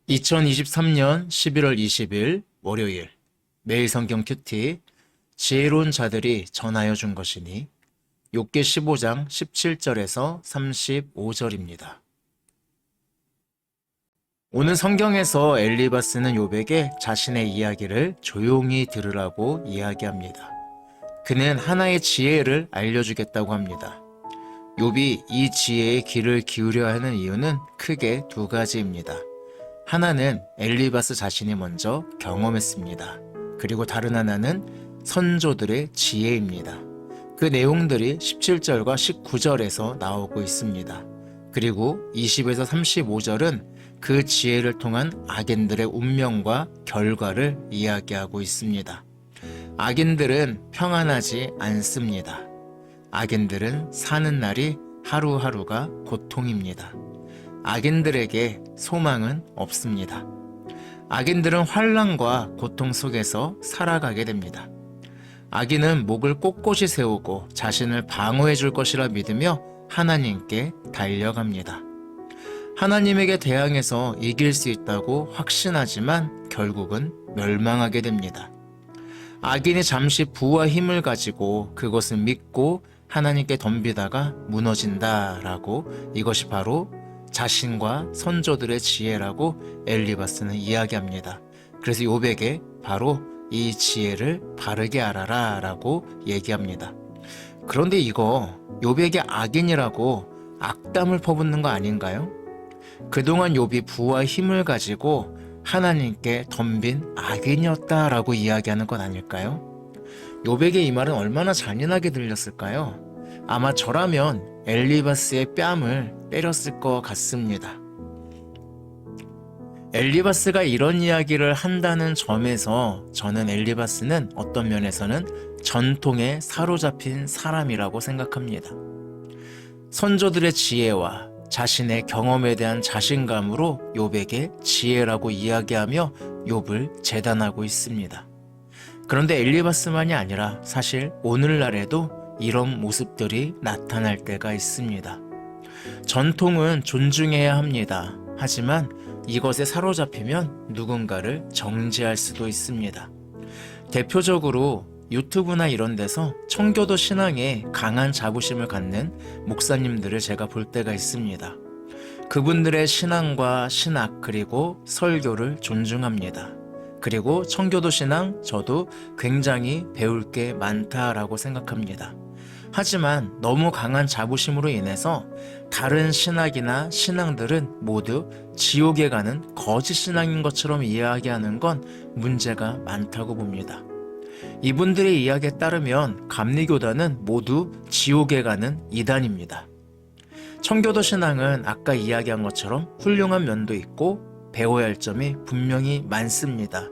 2023년 11월 20일 월요일 매일 성경 큐티 지혜로운 자들이 전하여 준 것이니 욥기 15장 17절에서 35절입니다. 오늘 성경에서 엘리바스는 욥에게 자신의 이야기를 조용히 들으라고 이야기합니다. 그는 하나의 지혜를 알려주겠다고 합니다. 욥이 이 지혜의 귀를 기울여야 하는 이유는 크게 두 가지입니다. 하나는 엘리바스 자신이 먼저 경험했습니다. 그리고 다른 하나는 선조들의 지혜입니다. 그 내용들이 17절과 19절에서 나오고 있습니다. 그리고 20에서 35절은 그 지혜를 통한 악인들의 운명과 결과를 이야기하고 있습니다. 악인들은 평안하지 않습니다. 악인들은 사는 날이 하루하루가 고통입니다. 악인들에게 소망은 없습니다. 악인들은 환난과 고통 속에서 살아가게 됩니다. 악인은 목을 꼿꼿이 세우고 자신을 방어해 줄 것이라 믿으며 하나님께 달려갑니다. 하나님에게 대항해서 이길 수 있다고 확신하지만 결국은 멸망하게 됩니다. 악인이 잠시 부와 힘을 가지고 그것을 믿고 하나님께 덤비다가 무너진다라고, 이것이 바로 자신과 선조들의 지혜라고 엘리바스는 이야기합니다. 그래서 욥에게 바로 이 지혜를 바르게 알아라 라고 얘기합니다. 그런데 이거 욥에게 악인이라고 악담을 퍼붓는 거 아닌가요? 그동안 욥이 부와 힘을 가지고 하나님께 덤빈 악인이었다라고 이야기하는 건 아닐까요? 욥에게 이 말은 얼마나 잔인하게 들렸을까요? 아마 저라면 엘리바스의 뺨을 때렸을 것 같습니다. 엘리바스가 이런 이야기를 한다는 점에서 저는 엘리바스는 어떤 면에서는 전통에 사로잡힌 사람이라고 생각합니다. 선조들의 지혜와 자신의 경험에 대한 자신감으로 욥에게 지혜라고 이야기하며 욥을 재단하고 있습니다. 그런데 엘리바스만이 아니라 사실 오늘날에도 이런 모습들이 나타날 때가 있습니다. 전통은 존중해야 합니다. 하지만 이것에 사로잡히면 누군가를 정죄할 수도 있습니다. 대표적으로 유튜브나 이런 데서 청교도 신앙에 강한 자부심을 갖는 목사님들을 제가 볼 때가 있습니다. 그분들의 신앙과 신학 그리고 설교를 존중합니다. 그리고 청교도 신앙 저도 굉장히 배울 게 많다라고 생각합니다. 하지만 너무 강한 자부심으로 인해서 다른 신학이나 신앙들은 모두 지옥에 가는 거짓 신앙인 것처럼 이야기하는 건 문제가 많다고 봅니다. 이분들의 이야기에 따르면 감리교단은 모두 지옥에 가는 이단입니다. 청교도 신앙은 아까 이야기한 것처럼 훌륭한 면도 있고 배워야 할 점이 분명히 많습니다.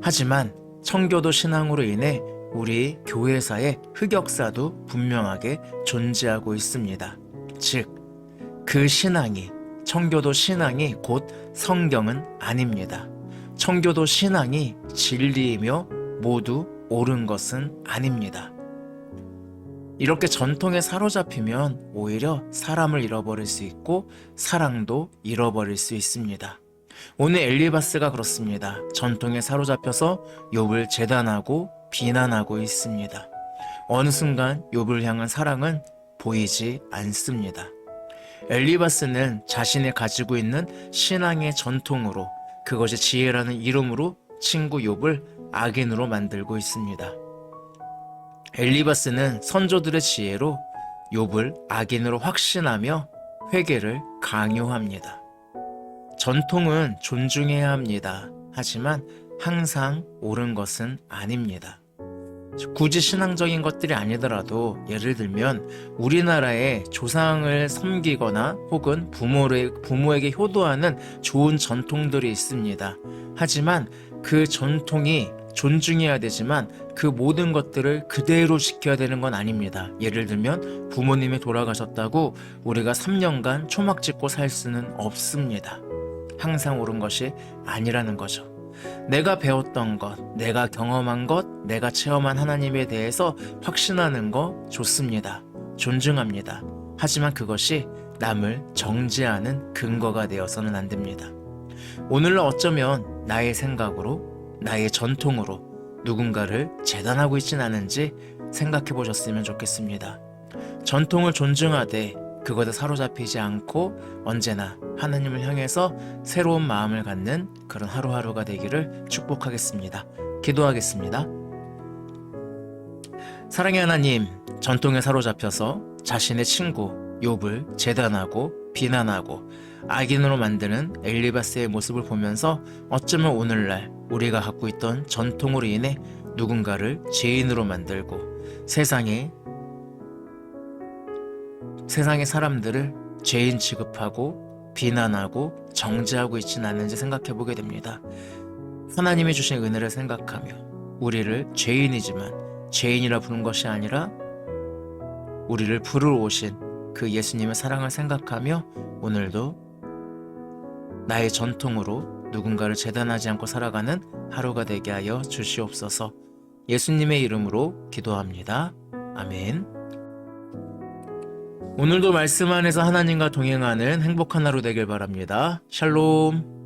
하지만 청교도 신앙으로 인해 우리 교회사의 흑역사도 분명하게 존재하고 있습니다. 즉, 그 신앙이, 청교도 신앙이 곧 성경은 아닙니다. 청교도 신앙이 진리이며 모두 옳은 것은 아닙니다. 이렇게 전통에 사로잡히면 오히려 사람을 잃어버릴 수 있고 사랑도 잃어버릴 수 있습니다. 오늘 엘리바스가 그렇습니다. 전통에 사로잡혀서 욥을 재단하고 비난하고 있습니다. 어느 순간 욥을 향한 사랑은 보이지 않습니다. 엘리바스는 자신이 가지고 있는 신앙의 전통으로, 그것이 지혜라는 이름으로 친구 욥을 악인으로 만들고 있습니다. 엘리바스는 선조들의 지혜로 욥을 악인으로 확신하며 회개를 강요합니다. 전통은 존중해야 합니다. 하지만 항상 옳은 것은 아닙니다. 굳이 신앙적인 것들이 아니더라도 예를 들면 우리나라의 조상을 섬기거나 혹은 부모에게 효도하는 좋은 전통들이 있습니다. 하지만 그 전통이 존중해야 되지만 그 모든 것들을 그대로 지켜야 되는 건 아닙니다. 예를 들면 부모님이 돌아가셨다고 우리가 3년간 초막 짓고 살 수는 없습니다. 항상 옳은 것이 아니라는 거죠. 내가 배웠던 것, 내가 경험한 것, 내가 체험한 하나님에 대해서 확신하는 거 좋습니다. 존중합니다. 하지만 그것이 남을 정죄하는 근거가 되어서는 안 됩니다. 오늘날 어쩌면 나의 생각으로, 나의 전통으로 누군가를 재단하고 있진 않은지 생각해 보셨으면 좋겠습니다. 전통을 존중하되 그것에 사로잡히지 않고 언제나 하나님을 향해서 새로운 마음을 갖는 그런 하루하루가 되기를 축복하겠습니다. 기도하겠습니다. 사랑의 하나님, 전통에 사로잡혀서 자신의 친구 욥을 재단하고 비난하고 악인으로 만드는 엘리바스의 모습을 보면서 어쩌면 오늘날 우리가 갖고 있던 전통으로 인해 누군가를 죄인으로 만들고 세상의 사람들을 죄인 취급하고 비난하고 정죄하고 있지는 않은지 생각해 보게 됩니다. 하나님이 주신 은혜를 생각하며 우리를 죄인이지만 죄인이라 부른 것이 아니라 우리를 부르러 오신 그 예수님의 사랑을 생각하며 오늘도 나의 전통으로 누군가를 재단하지 않고 살아가는 하루가 되게 하여 주시옵소서. 예수님의 이름으로 기도합니다. 아멘. 오늘도 말씀 안에서 하나님과 동행하는 행복한 하루 되길 바랍니다. 샬롬.